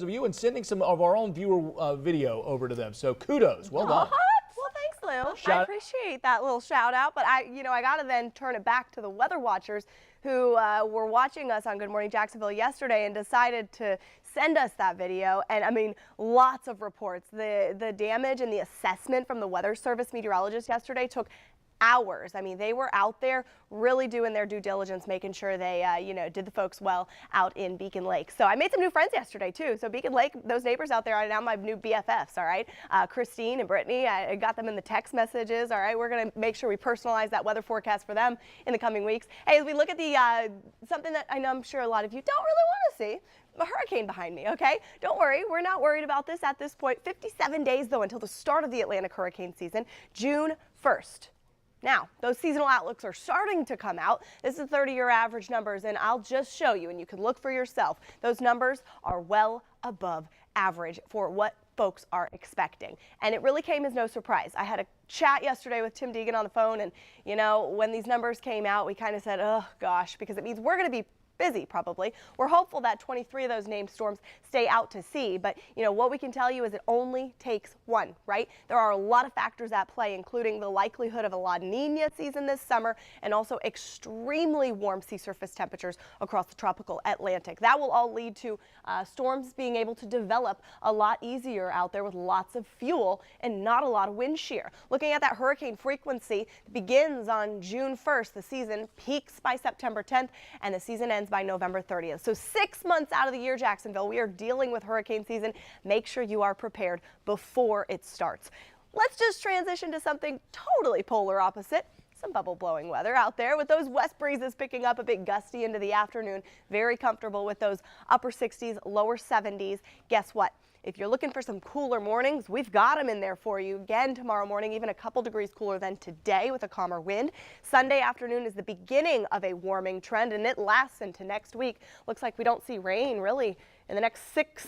of you and sending some of our own viewer video over to them. So kudos. Well done. Well, thanks, Lou. I appreciate that little shout out, but I got to then turn it back to the weather watchers who were watching us on Good Morning Jacksonville yesterday and decided to send us that video. And I mean, lots of reports. The damage and the assessment from the Weather Service meteorologist yesterday took hours. I mean, they were out there really doing their due diligence, making sure they, did the folks well out in Beacon Lake. So I made some new friends yesterday too. So Beacon Lake, those neighbors out there are now my new BFFs. All right, Christine and Brittany, I got them in the text messages. All right, we're gonna make sure we personalize that weather forecast for them in the coming weeks. Hey, as we look at the something that I'm sure a lot of you don't really want to see. A hurricane behind me, okay? Don't worry, we're not worried about this at this point. 57 days though until the start of the Atlantic hurricane season, June 1st. Now, those seasonal outlooks are starting to come out. This is 30-year average numbers, and I'll just show you, and you can look for yourself. Those numbers are well above average for what folks are expecting. And it really came as no surprise. I had a chat yesterday with Tim Deegan on the phone, and, when these numbers came out, we kind of said, oh, gosh, because it means we're going to be busy probably. We're hopeful that 23 of those named storms stay out to sea, but what we can tell you is it only takes one, right? There are a lot of factors at play, including the likelihood of a La Nina season this summer and also extremely warm sea surface temperatures across the tropical Atlantic. That will all lead to storms being able to develop a lot easier out there with lots of fuel and not a lot of wind shear. Looking at that hurricane frequency, it begins on June 1st. The season peaks by September 10th and the season ends by November 30th. So 6 months out of the year, Jacksonville, we are dealing with hurricane season. Make sure you are prepared before it starts. Let's just transition to something totally polar opposite. Some bubble blowing weather out there with those west breezes picking up a bit gusty into the afternoon. Very comfortable with those upper 60s, lower 70s. Guess what? If you're looking for some cooler mornings, we've got them in there for you again tomorrow morning, even a couple degrees cooler than today with a calmer wind. Sunday afternoon is the beginning of a warming trend and it lasts into next week. Looks like we don't see rain really in the next 6